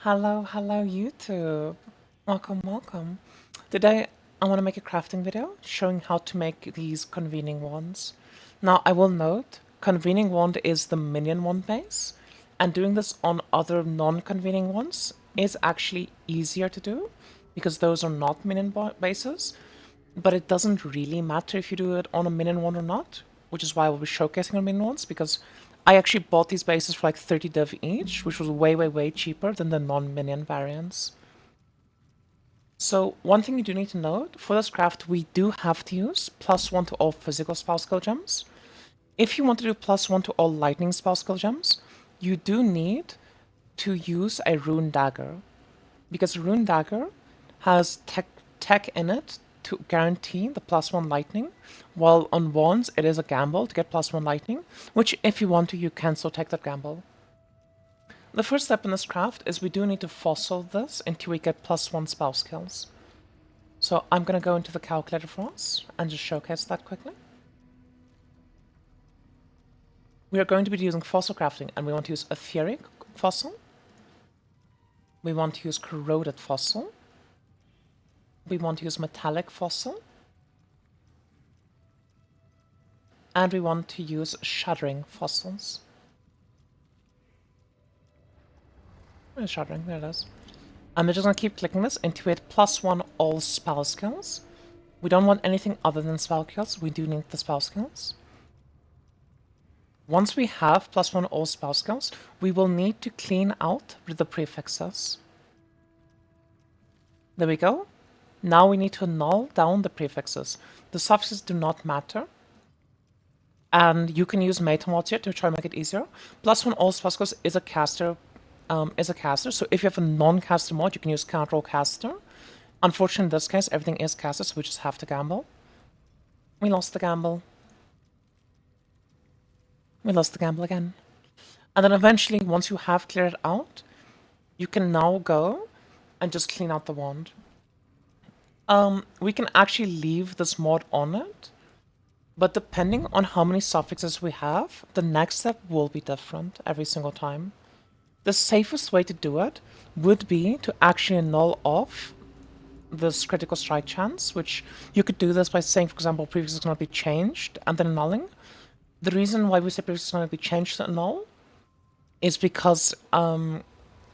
Hello YouTube. Welcome. Today I want to make a crafting video showing how to make these convening wands. Now I will note, convening wand is the minion wand base, and doing this on other non-convening wands is actually easier to do because those are not minion bases, but it doesn't really matter if you do it on a minion wand or not, which is why I will be showcasing on minion wands, because I actually bought these bases for like 30 div each, which was way cheaper than the non-minion variants. So one thing you do need to note, for this craft we do have to use +1 to all physical spell skill gems. If you want to do +1 to all lightning spell skill gems, you do need to use a rune dagger, because a rune dagger has tech in it to guarantee the +1 lightning, while on wands it is a gamble to get +1 lightning, which if you want to, you can still take that gamble. The first step in this craft is we do need to fossil this until we get +1 spell skills. So I'm going to go into the calculator for us and just showcase that quickly. We are going to be using fossil crafting, and we want to use etheric fossil. We want to use corroded fossil. We want to use metallic fossil. And we want to use shuddering fossils. Where's shuddering? There it is. I'm just going to keep clicking this until we hit +1 all spell skills. We don't want anything other than spell skills. We do need the spell skills. Once we have +1 all spell skills, we will need to clean out the prefixes. There we go. Now we need to null down the prefixes. The suffixes do not matter. And you can use meta mods here to try and make it easier. +1 all spell skills is a caster. So if you have a non-caster mod, you can use Control Caster. Unfortunately, in this case, everything is caster, so we just have to gamble. We lost the gamble. We lost the gamble again. And then eventually, once you have cleared it out, you can now go and just clean out the wand. We can actually leave this mod on it, but depending on how many suffixes we have, the next step will be different every single time. The safest way to do it would be to actually null off this critical strike chance, which you could do this by saying, for example, prefix is going to be changed and then annulling. The reason why we say prefix is going to be changed to null is because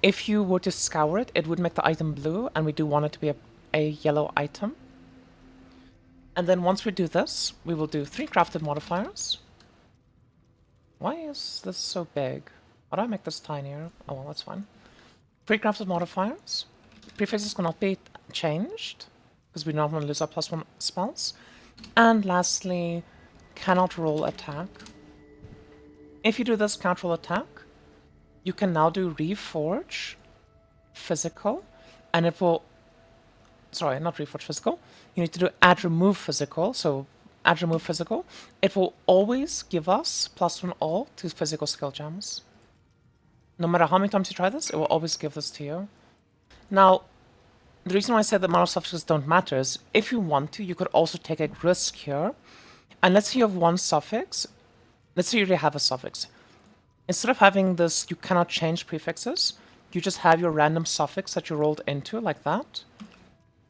if you were to scour it, it would make the item blue, and we do want it to be a yellow item. And then once we do this, we will do 3 crafted modifiers. Why is this so big? How do I make this tinier? Oh well, that's fine. 3 crafted modifiers. Prefixes cannot be changed, because we don't want to lose our +1 spells. And lastly, cannot roll attack. If you do this can't roll attack, you can now do Reforge physical, and it will... Sorry, not Reforge physical. You need to do add remove physical, so add remove physical. It will always give us +1 all to physical skill gems. No matter how many times you try this, it will always give this to you. Now, the reason why I said the amount of suffixes don't matter is, if you want to, you could also take a risk here. And let's say you have one suffix. Let's say you already have a suffix. Instead of having this, you cannot change prefixes, you just have your random suffix that you rolled into, like that.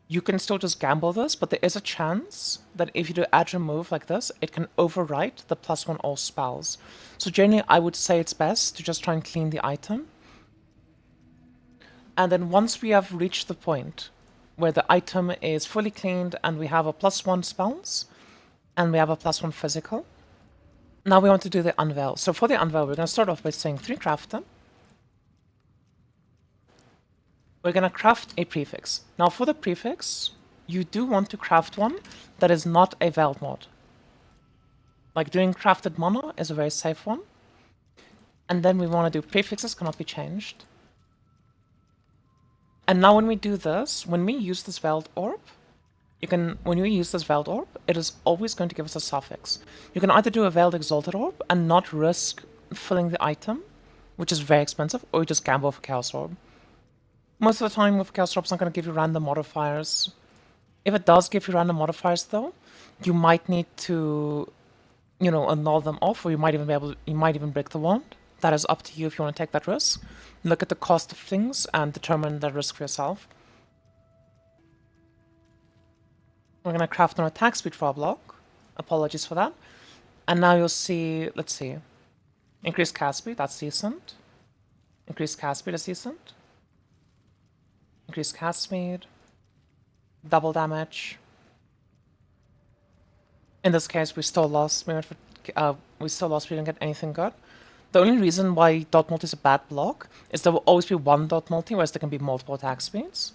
You can still just gamble this, but there is a chance that if you do add remove like this, it can overwrite the +1 all spells. So generally, I would say it's best to just try and clean the item. And then once we have reached the point where the item is fully cleaned and we have a +1 spells, and we have a +1 physical, now we want to do the unveil. So for the unveil, we're going to start off by saying 3 crafted. We're going to craft a prefix. Now for the prefix, you do want to craft one that is not a veiled mod. Like doing crafted mono is a very safe one. And then we want to do prefixes cannot be changed. And now when we do this, when we use this veiled orb, when you use this veiled orb, it is always going to give us a suffix. You can either do a veiled exalted orb and not risk filling the item, which is very expensive, or you just gamble for chaos orb. Most of the time with chaos orb, it's not going to give you random modifiers. If it does give you random modifiers though, you might need to, annul them off, or you might even break the wand that is up to you if you want to take that risk. Look at the cost of things and determine the risk for yourself. We're going to craft an attack speed for our block. Apologies for that. And now you'll see, let's see. Increased cast speed, that's decent. Increased cast speed is decent. Increased cast speed. Double damage. In this case, we still lost. We didn't get anything good. The only reason why dot multi is a bad block is there will always be one dot multi, whereas there can be multiple attack speeds.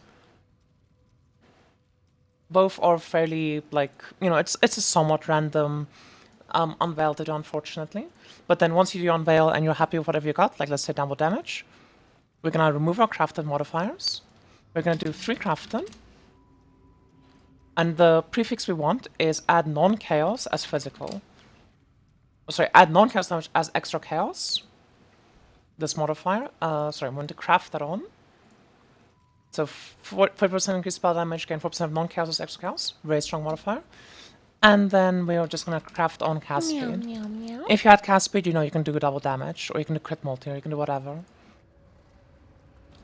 Both are fairly, like, you know, it's a somewhat random unveil to do, unfortunately. But then once you do unveil and you're happy with whatever you got, like let's say double damage, we're gonna remove our crafted modifiers. We're gonna do 3 crafted. And the prefix we want is add non-chaos as physical. Oh, sorry, add non-chaos damage as extra chaos. This modifier. Sorry, I'm going to craft that on. So 40% increased spell damage, gain 4% of non-chaos as extra chaos. Very strong modifier. And then we're just going to craft on cast speed. Meow, meow. If you had cast speed, you know you can do double damage, or you can do crit multi, or you can do whatever.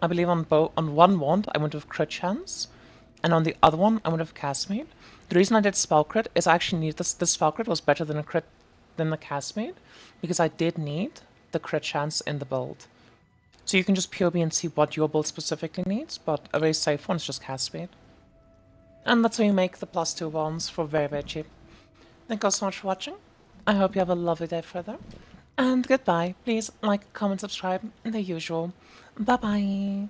I believe on one wand, I went with crit chance. And on the other one, I would have cast speed. The reason I did spell crit is I actually need this spell crit was better than a crit than the cast speed, because I did need the crit chance in the build. So you can just POB and see what your build specifically needs, but a very safe one is just cast speed. And that's how you make the +2 wands for very, very cheap. Thank you all so much for watching. I hope you have a lovely day further. And goodbye. Please like, comment, subscribe, the usual. Bye bye.